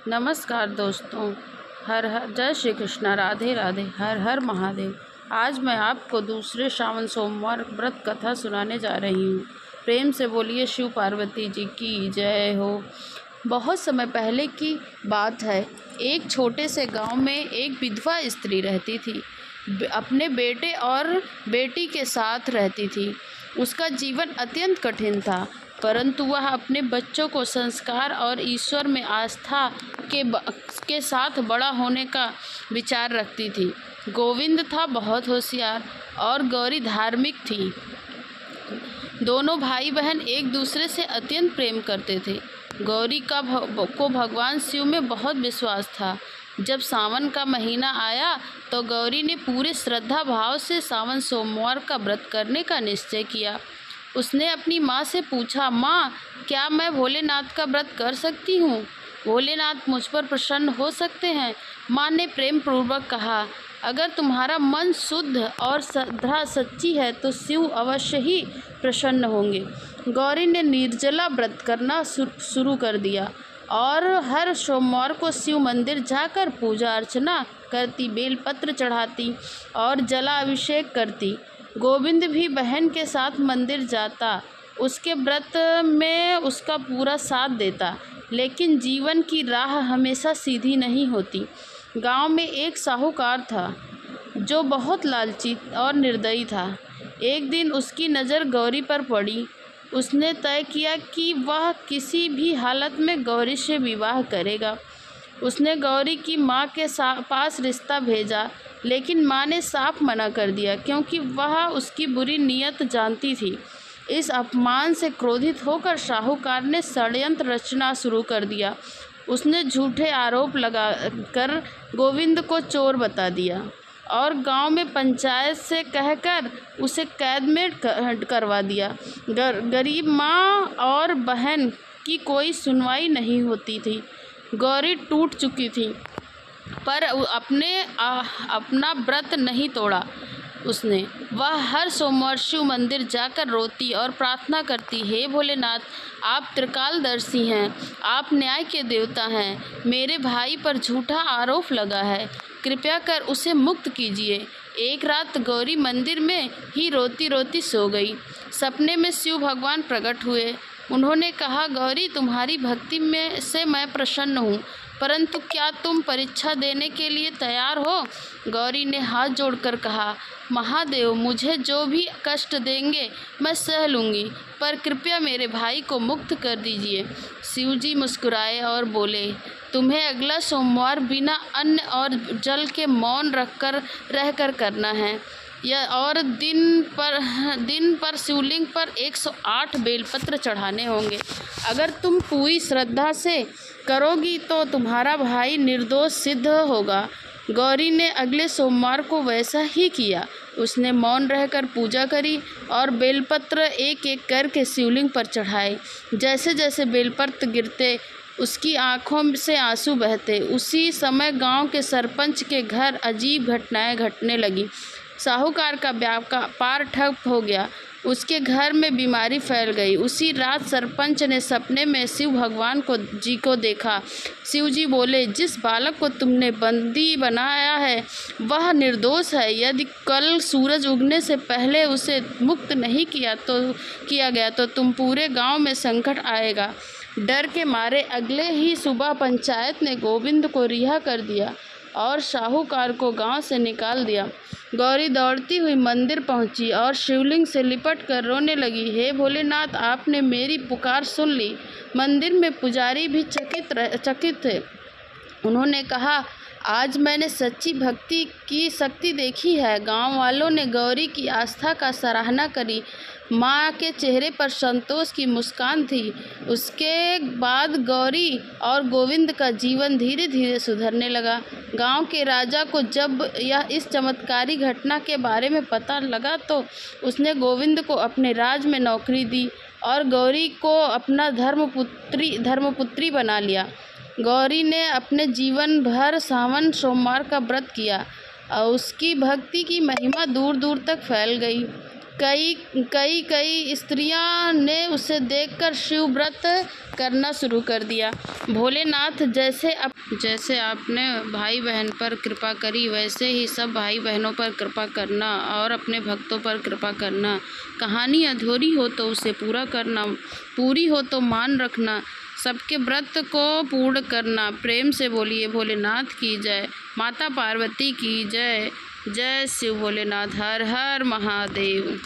नमस्कार दोस्तों। हर हर जय श्री कृष्णा, राधे राधे, हर हर महादेव। आज मैं आपको दूसरे श्रावण सोमवार व्रत कथा सुनाने जा रही हूँ। प्रेम से बोलिए शिव पार्वती जी की जय हो। बहुत समय पहले की बात है। एक छोटे से गांव में एक विधवा स्त्री रहती थी। अपने बेटे और बेटी के साथ रहती थी। उसका जीवन अत्यंत कठिन था, परंतु वह अपने बच्चों को संस्कार और ईश्वर में आस्था के साथ बड़ा होने का विचार रखती थी। गोविंद था बहुत होशियार और गौरी धार्मिक थी। दोनों भाई बहन एक दूसरे से अत्यंत प्रेम करते थे। गौरी को भगवान शिव में बहुत विश्वास था। जब सावन का महीना आया तो गौरी ने पूरे श्रद्धा भाव से सावन सोमवार का व्रत करने का निश्चय किया। उसने अपनी माँ से पूछा, माँ, क्या मैं भोलेनाथ का व्रत कर सकती हूँ? भोलेनाथ मुझ पर प्रसन्न हो सकते हैं। माँ ने प्रेम पूर्वक कहा, अगर तुम्हारा मन शुद्ध और श्रद्धा सच्ची है तो शिव अवश्य ही प्रसन्न होंगे। गौरी ने निर्जला व्रत करना शुरू कर दिया और हर सोमवार को शिव मंदिर जाकर पूजा अर्चना करती, बेलपत्र चढ़ाती और जलाभिषेक करती। गोविंद भी बहन के साथ मंदिर जाता, उसके व्रत में उसका पूरा साथ देता। लेकिन जीवन की राह हमेशा सीधी नहीं होती। गांव में एक साहूकार था जो बहुत लालची और निर्दयी था। एक दिन उसकी नज़र गौरी पर पड़ी। उसने तय किया कि वह किसी भी हालत में गौरी से विवाह करेगा। उसने गौरी की माँ के पास रिश्ता भेजा, लेकिन माँ ने साफ मना कर दिया क्योंकि वह उसकी बुरी नीयत जानती थी। इस अपमान से क्रोधित होकर साहूकार ने षड्यंत्र रचना शुरू कर दिया। उसने झूठे आरोप लगाकर गोविंद को चोर बता दिया और गांव में पंचायत से कहकर उसे कैद में करवा दिया। गरीब माँ और बहन की कोई सुनवाई नहीं होती थी। गौरी टूट चुकी थी, पर अपना व्रत नहीं तोड़ा उसने। वह हर सोमवार शिव मंदिर जाकर रोती और प्रार्थना करती, हे भोलेनाथ, आप त्रिकालदर्शी हैं, आप न्याय के देवता हैं। मेरे भाई पर झूठा आरोप लगा है, कृपया कर उसे मुक्त कीजिए। एक रात गौरी मंदिर में ही रोती रोती सो गई। सपने में शिव भगवान प्रकट हुए। उन्होंने कहा, गौरी, तुम्हारी भक्ति में से मैं प्रसन्न हूँ, परंतु क्या तुम परीक्षा देने के लिए तैयार हो? गौरी ने हाथ जोड़कर कहा, महादेव, मुझे जो भी कष्ट देंगे मैं सह लूँगी, पर कृपया मेरे भाई को मुक्त कर दीजिए। शिवजी मुस्कुराए और बोले, तुम्हें अगला सोमवार बिना अन्न और जल के मौन रहकर करना है। और दिन पर शिवलिंग पर 108 बेलपत्र चढ़ाने होंगे। अगर तुम पूरी श्रद्धा से करोगी तो तुम्हारा भाई निर्दोष सिद्ध होगा। गौरी ने अगले सोमवार को वैसा ही किया। उसने मौन रहकर पूजा करी और बेलपत्र एक एक करके शिवलिंग पर चढ़ाए। जैसे जैसे बेलपत्र गिरते उसकी आंखों से आंसू बहते। उसी समय गांव के सरपंच के घर अजीब घटनाएं घटने लगी। साहूकार का व्यापार ठप हो गया। उसके घर में बीमारी फैल गई। उसी रात सरपंच ने सपने में शिव भगवान जी को देखा। शिव जी बोले, जिस बालक को तुमने बंदी बनाया है वह निर्दोष है। यदि कल सूरज उगने से पहले उसे मुक्त नहीं किया गया तो तुम पूरे गांव में संकट आएगा। डर के मारे अगले ही सुबह पंचायत ने गोविंद को रिहा कर दिया और साहूकार को गांव से निकाल दिया। गौरी दौड़ती हुई मंदिर पहुंची और शिवलिंग से लिपट कर रोने लगी, हे भोलेनाथ, आपने मेरी पुकार सुन ली। मंदिर में पुजारी भी चकित थे। उन्होंने कहा, आज मैंने सच्ची भक्ति की शक्ति देखी है। गांव वालों ने गौरी की आस्था का सराहना करी। माँ के चेहरे पर संतोष की मुस्कान थी। उसके बाद गौरी और गोविंद का जीवन धीरे धीरे सुधरने लगा। गांव के राजा को जब इस चमत्कारी घटना के बारे में पता लगा तो उसने गोविंद को अपने राज में नौकरी दी और गौरी को अपना धर्मपुत्री बना लिया। गौरी ने अपने जीवन भर सावन सोमवार का व्रत किया और उसकी भक्ति की महिमा दूर दूर तक फैल गई। कई स्त्रियां ने उसे देखकर शिव व्रत करना शुरू कर दिया। भोलेनाथ, जैसे आपने भाई बहन पर कृपा करी, वैसे ही सब भाई बहनों पर कृपा करना और अपने भक्तों पर कृपा करना। कहानी अधूरी हो तो उसे पूरा करना, पूरी हो तो मान रखना, सबके व्रत को पूर्ण करना। प्रेम से बोलिए भोलेनाथ की जय, माता पार्वती की जय। जय शिव भोलेनाथ। हर हर महादेव।